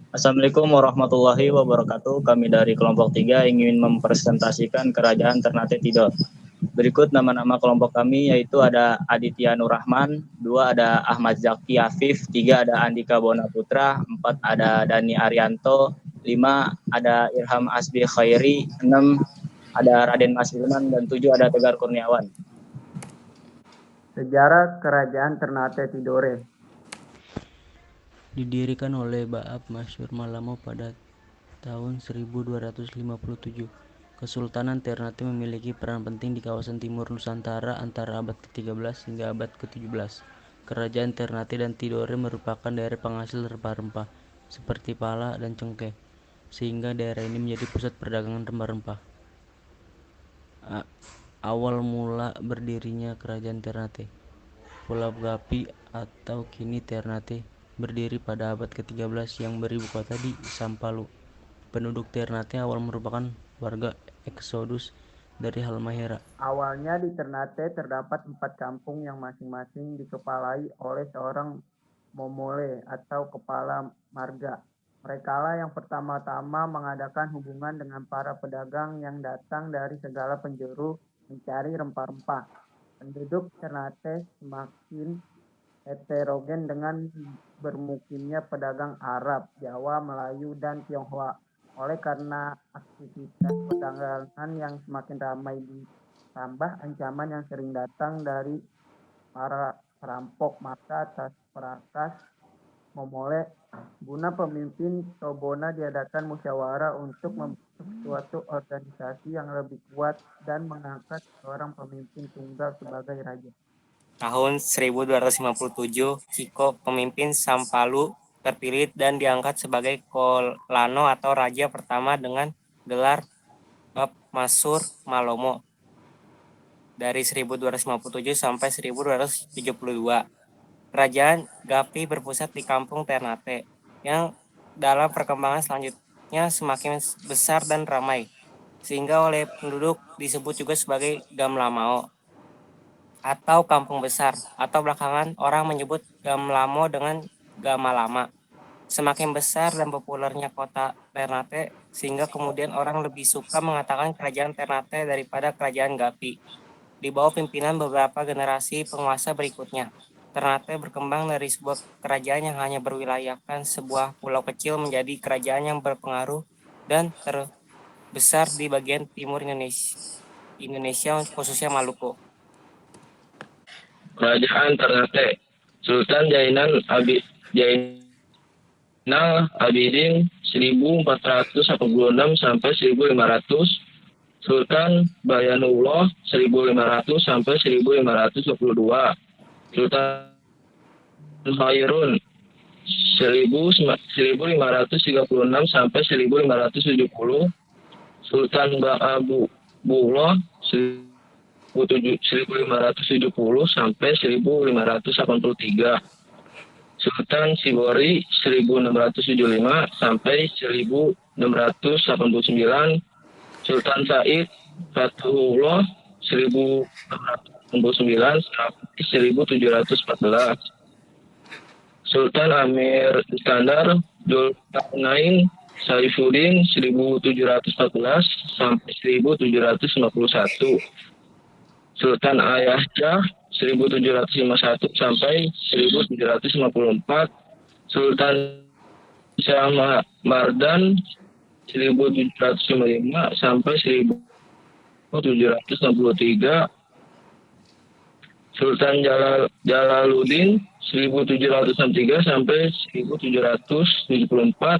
Assalamualaikum warahmatullahi wabarakatuh. Kami dari kelompok 3 ingin mempresentasikan Kerajaan Ternate Tidore. Berikut nama-nama kelompok kami, yaitu ada Aditya Nur Rahman, 2 ada Ahmad Zaki Afif, 3 ada Andika Bona Putra, 4 ada Dani Arianto, 5 ada Irham Asbi Khairi, 6 ada Raden Mas Hilman, dan 7 ada Tegar Kurniawan. Sejarah Kerajaan Ternate Tidore. Didirikan oleh Ba'ab Masyur Malamo pada tahun 1257. Kesultanan Ternate memiliki peran penting di kawasan timur Nusantara antara abad ke-13 hingga abad ke-17. Kerajaan Ternate dan Tidore merupakan daerah penghasil rempah-rempah seperti pala dan cengkeh, sehingga daerah ini menjadi pusat perdagangan rempah-rempah. Awal mula berdirinya Kerajaan Ternate. Pulau Gapi atau kini Ternate berdiri pada abad ke-13 yang beribu kota di Sampalu. Penduduk Ternate awal merupakan warga eksodus dari Halmahera. Awalnya di Ternate terdapat 4 kampung yang masing-masing dikepalai oleh seorang momole atau kepala marga. Merekalah yang pertama-tama mengadakan hubungan dengan para pedagang yang datang dari segala penjuru mencari rempah-rempah. Penduduk Ternate semakin heterogen dengan bermukimnya pedagang Arab, Jawa, Melayu, dan Tionghoa. Oleh karena aktivitas perdagangan yang semakin ramai ditambah ancaman yang sering datang dari para perampok, maka atas perakas memoleh guna pemimpin Tobona diadakan musyawarah untuk membentuk suatu organisasi yang lebih kuat dan mengangkat seorang pemimpin tunggal sebagai raja. Tahun 1257, Ciko, pemimpin Sampalu, terpilih dan diangkat sebagai Kolano atau raja pertama dengan gelar Bab Masur Malomo dari 1257 sampai 1272. Kerajaan Gapi berpusat di kampung Ternate yang dalam perkembangan selanjutnya semakin besar dan ramai, sehingga oleh penduduk disebut juga sebagai Gamlamao atau kampung besar, atau belakangan orang menyebut Gamlamo dengan Gamalama. Semakin besar dan populernya kota Ternate, sehingga kemudian orang lebih suka mengatakan kerajaan Ternate daripada kerajaan Gapi. Di bawah pimpinan beberapa generasi penguasa berikutnya, Ternate berkembang dari sebuah kerajaan yang hanya berwilayahkan sebuah pulau kecil menjadi kerajaan yang berpengaruh dan terbesar di bagian timur Indonesia khususnya Maluku. Kerajaan Ternate. Sultan Zainal Abidin 1486 sampai 1500. Sultan Bayanullah 1500 sampai 1522. Sultan Khairun 1536 sampai 1570. Sultan Ba'abullah 1570 sampai 1583. Sultan Sibori 1675 sampai 1689. Sultan Said Fatullah 1689 sampai 1714. Sultan Amir Iskandar Dzulkarnain Saifuddin 1714 sampai 1751. Sultan Ayah Jah 1751 sampai 1754. Sultan Syah Mardan 1755 sampai 1763. Sultan Jalaluddin 1703 sampai 1774.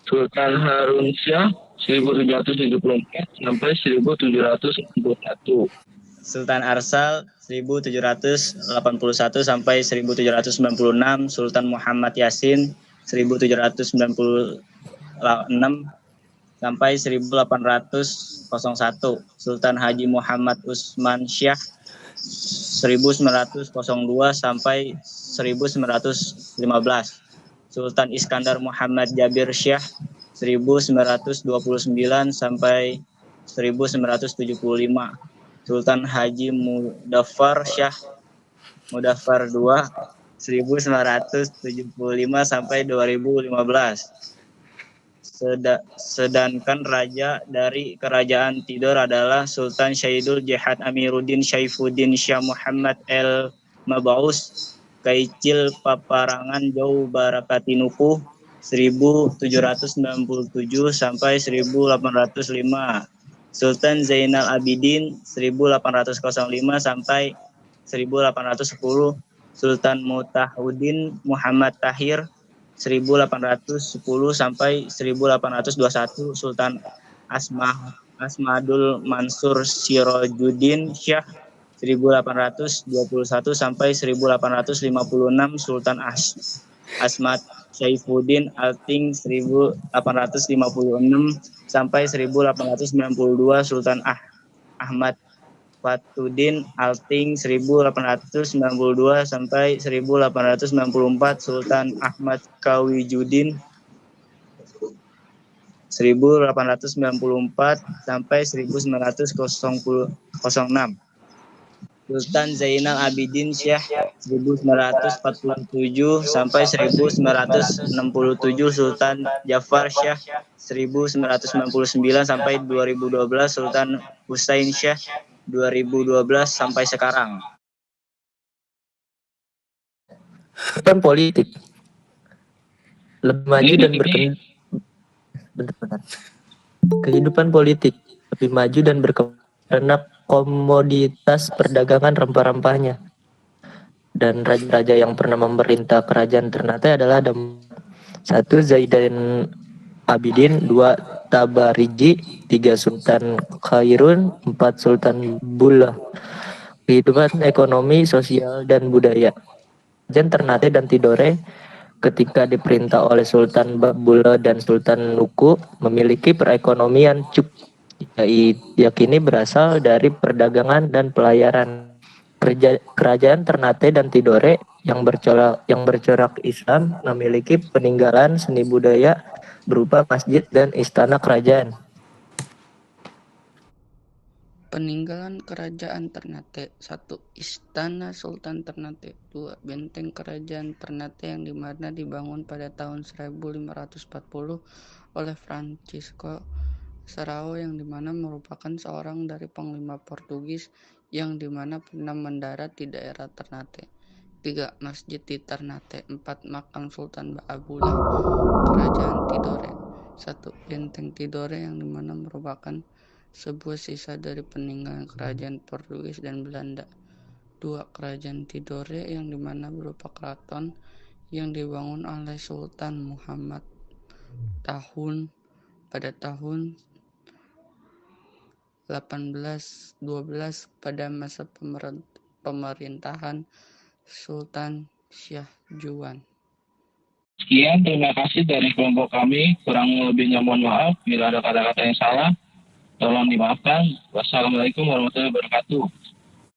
Sultan Harun Syah 1774 sampai 1761. Sultan Arsal 1781 sampai 1796, Sultan Muhammad Yasin 1796 sampai 1801, Sultan Haji Muhammad Usman Syah 1902 sampai 1915, Sultan Iskandar Muhammad Jabir Syah 1929 sampai 1975, Sultan Haji Mudaffar Syah Mudaffar II 1975 sampai 2015. Sedangkan raja dari kerajaan Tidor adalah Sultan Syahidul Jihad Amiruddin Syaifuddin Syah Muhammad El Mabaus Kaicil Paparangan Jau Barakatinuku 1797 sampai 1805. Sultan Zainal Abidin 1805 sampai 1810. Sultan Mutahuddin Muhammad Tahir 1810 sampai 1821. Sultan Asmadul Mansur Sirojuddin Syah 1821 sampai 1856. Sultan Asmad Syaifuddin Alting 1856 sampai 1892. Sultan Ahmad Fatuddin Alting 1892 sampai 1894. Sultan Ahmad Kawijuddin 1894 sampai 1906. Sultan Zainal Abidin Syah 1947 sampai 1967. Sultan Jafar Syah 1999 sampai 2012. Sultan Husain Syah 2012 sampai sekarang. Kehidupan politik lebih maju dan berkembang. Kehidupan politik lebih maju dan berkembang karena komoditas perdagangan rempah-rempahnya. Dan raja-raja yang pernah memerintah kerajaan Ternate adalah ada 1. Zaidan Abidin, 2. Tabariji, 3. Sultan Khairun, 4. Sultan Bullah. Kehidupan ekonomi, sosial, dan budaya. Kerajaan Ternate dan Tidore ketika diperintah oleh Sultan Babula dan Sultan Nuku memiliki perekonomian yakini berasal dari perdagangan dan pelayaran. Kerajaan Ternate dan Tidore yang bercorak Islam memiliki peninggalan seni budaya berupa masjid dan istana kerajaan. Peninggalan Kerajaan Ternate. 1. Istana Sultan Ternate. 2. Benteng Kerajaan Ternate yang dimana dibangun pada tahun 1540 oleh Francisco Serrao yang dimana merupakan seorang dari panglima Portugis yang dimana pernah mendarat di daerah Ternate. 3. Masjid di Ternate. 4. Makam Sultan Baabullah Kerajaan Tidore. 1. Benteng Tidore yang dimana merupakan sebuah sisa dari peninggalan kerajaan Portugis dan Belanda. 2. Kerajaan Tidore yang dimana berupa keraton yang dibangun oleh Sultan Muhammad pada tahun 1812 pada masa pemerintahan Sultan Syah Juwan. Sekian, terima kasih dari kelompok kami. Kurang lebihnya mohon maaf bila ada kata-kata yang salah. Tolong dimaafkan. Wassalamualaikum warahmatullahi wabarakatuh.